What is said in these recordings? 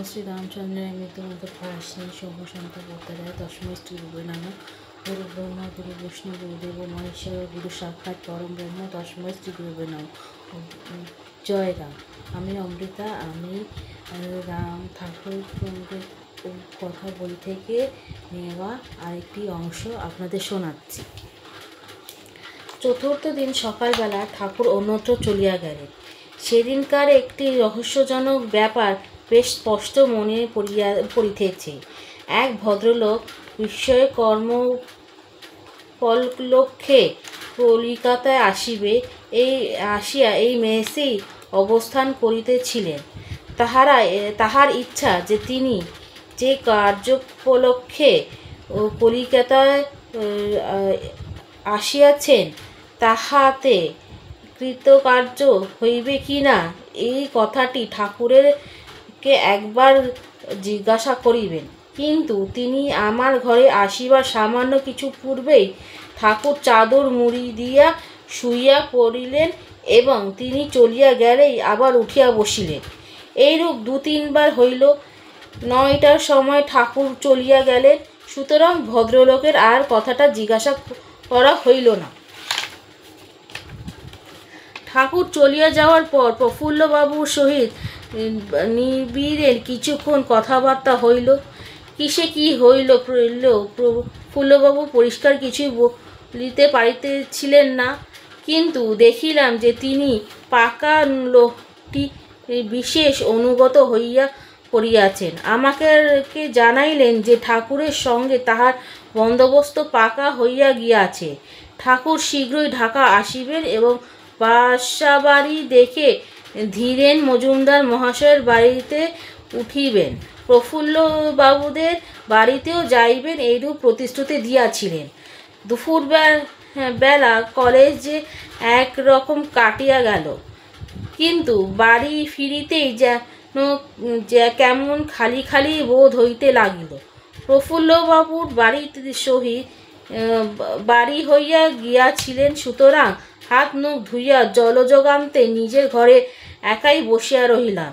শ্রী রামচন্দ্রের মৃত্যুমন্ত্র ফাঁসি শুভ শঙ্কর বর্তারায় তস্মৈ শ্রী গুরুবে নমঃ। গুরু ব্রহ্মা গুরু বিষ্ণু গুরুদেব মহেশ্বর গুরু সাক্ষাৎ পরম ব্রহ্ম তস্মৈ শ্রী গুরুবে নমঃ। জয় রাম। আমি অমৃতা। আমি রাম ঠাকুর কথা বই থেকে নেওয়া আরেকটি অংশ আপনাদের শোনাচ্ছি। চতুর্থ দিন সকালবেলা ঠাকুর অন্যত্র চলিয়া গেলেন। সেদিনকার একটি রহস্যজনক ব্যাপার বেশ স্পষ্ট মনে পড়িতেছে। এক ভদ্রলোক বিস্ময় কর্মোপলক্ষে কলিকাতায় আসিয়া এই মেসেই অবস্থান করিতেছিলেন। তাহার ইচ্ছা যে তিনি যে কার্যোপলক্ষে কলিকাতায় আসিয়াছেন তাহাতে কৃতকার্য হইবে কি না এই কথাটি ঠাকুরকে একবার জিজ্ঞাসা করিবেন। কিন্তু তিনি আমার ঘরে আসিবার সামান্য কিছু পূর্বেই ঠাকুর চাদর মুড়ি দিয়া শুইয়া পড়িলেন এবং তিনি চলিয়া গেলেই আবার উঠিয়া বসিলেন। এইরূপ 2-3 বার হইল। 9টার সময় ঠাকুর চলিয়া গেলেন, সুতরাং ভদ্রলোকের আর কথাটা জিজ্ঞাসা করা হইল না। ঠাকুর চলিয়া যাওয়ার পর প্রফুল্লবাবুর সহিত নিবিড়ে কিছুক্ষণ কথাবার্তা হইল। কিসে কি হইল প্রফুল্লবাবু পরিষ্কার কিছুই বলিতে পারিতেছিলেন না, কিন্তু দেখিলাম যে তিনি পাকা লোকটি বিশেষ অনুগত হইয়া পড়িয়াছেন। আমাকে জানাইলেন যে ঠাকুরের সঙ্গে তাহার বন্দোবস্ত পাকা হইয়া গিয়াছে। ঠাকুর শীঘ্রই ঢাকা আসিবেন এবং বাসাবাড়ি দেখে ধীরেন মজুমদার মহাশয়ের বাড়িতে উঠিবেন। প্রফুল্লবাবুদের বাড়িতেও যাইবেন এইরূপ প্রতিশ্রুতি দিয়াছিলেন। দুপুর বেলা কলেজ যে একরকম কাটিয়া গেল, কিন্তু বাড়ি ফিরিতেই যেন কেমন খালি খালি বোধ হইতে লাগিল। প্রফুল্লবাবুর বাড়ি হইয়া গিয়াছিলেন, সুতরাং হাত মুখ ধুইয়া জলযোগান্তে নিজের ঘরে একাই বসিয়া রহিলাম।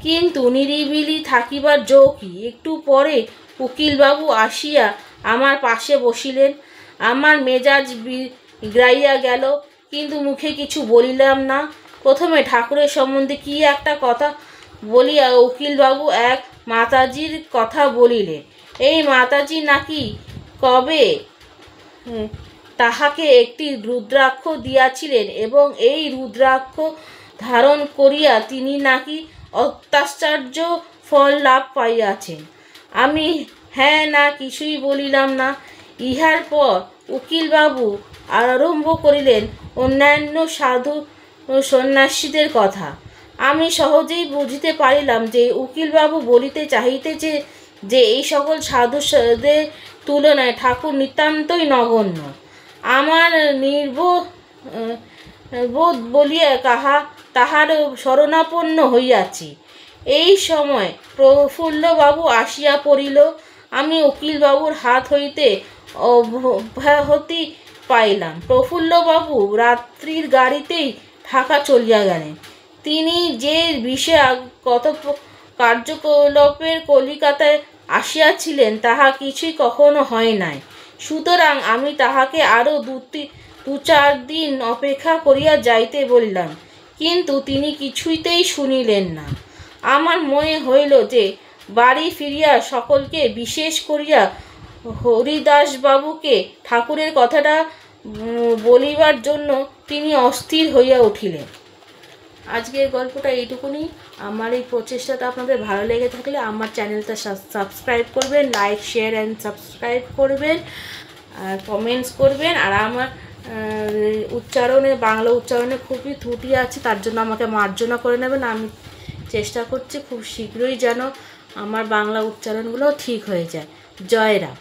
কিন্তু নিরিবিলি থাকিবার জো কি? একটু পরে উকিলবাবু আসিয়া আমার পাশে বসিলেন। আমার মেজাজ বিগড়াইয়া গেল, কিন্তু মুখে কিছু বলিলাম না। প্রথমে ঠাকুরের সম্বন্ধে কি একটা কথা বলিয়া উকিলবাবু এক মাতাজির কথা বলিলেন। এই মাতাজি নাকি কবে তাহাকে একটি রুদ্রাক্ষ দিয়াছিলেন এবং এই রুদ্রাক্ষ ধারণ করিয়া তিনি নাকি অত্যাশ্চর্য ফল লাভ পাইয়াছেন। আমি হ্যাঁ না কিছুই বলিলাম না। ইহার পর উকিলবাবু আরম্ভ করিলেন অন্যান্য সাধু সন্ন্যাসীদের কথা। আমি সহজেই বুঝিতে পারিলাম যে উকিলবাবু বলিতে চাহিতেছে যে এই সকল সাধুদের তুলনায় ঠাকুর নিতান্তই নগণ্য। আমার নির্বোধ বলিয়া তাহার শরণাপন্ন হইয়াছি। এই সময় প্রফুল্লবাবু আসিয়া পড়িল। আমি উকিলবাবুর হাত হইতে অব্যাহতি পাইলাম। প্রফুল্লবাবু রাত্রির গাড়িতেই ঢাকা চলিয়া গেলেন। তিনি যে বিষয়াগত কার্যকলাপে কলিকাতায় আসিয়াছিলেন তাহা কিছুই কখনো হয় নাই। সুতরাং আমি তাহাকে আরও 2-4 দিন অপেক্ষা করিয়া যাইতে বলিলাম, কিন্তু তিনি কিছুতেই শুনিলেন না। আমার মনে হইল যে বাড়ি ফিরিয়া সকলকে, বিশেষ করিয়া হরিদাসবাবুকে ঠাকুরের কথাটা বলিবার জন্য তিনি অস্থির হইয়া উঠিলেন। আজকের গল্পটা এইটুকুনি। আমার এই প্রচেষ্টাটা আপনাদের ভালো লেগে থাকলে আমার চ্যানেলটা সাবস্ক্রাইব করবেন, লাইক শেয়ার অ্যান্ড সাবস্ক্রাইব করবেন, আর কমেন্টস করবেন। আর আমার বাংলা উচ্চারণে খুবই ত্রুটি আছে, তার জন্য আমাকে মার্জনা করে নেবেন। আমি চেষ্টা করছি খুব শীঘ্রই যেন আমার বাংলা উচ্চারণগুলো ঠিক হয়ে যায়। জয় রাম।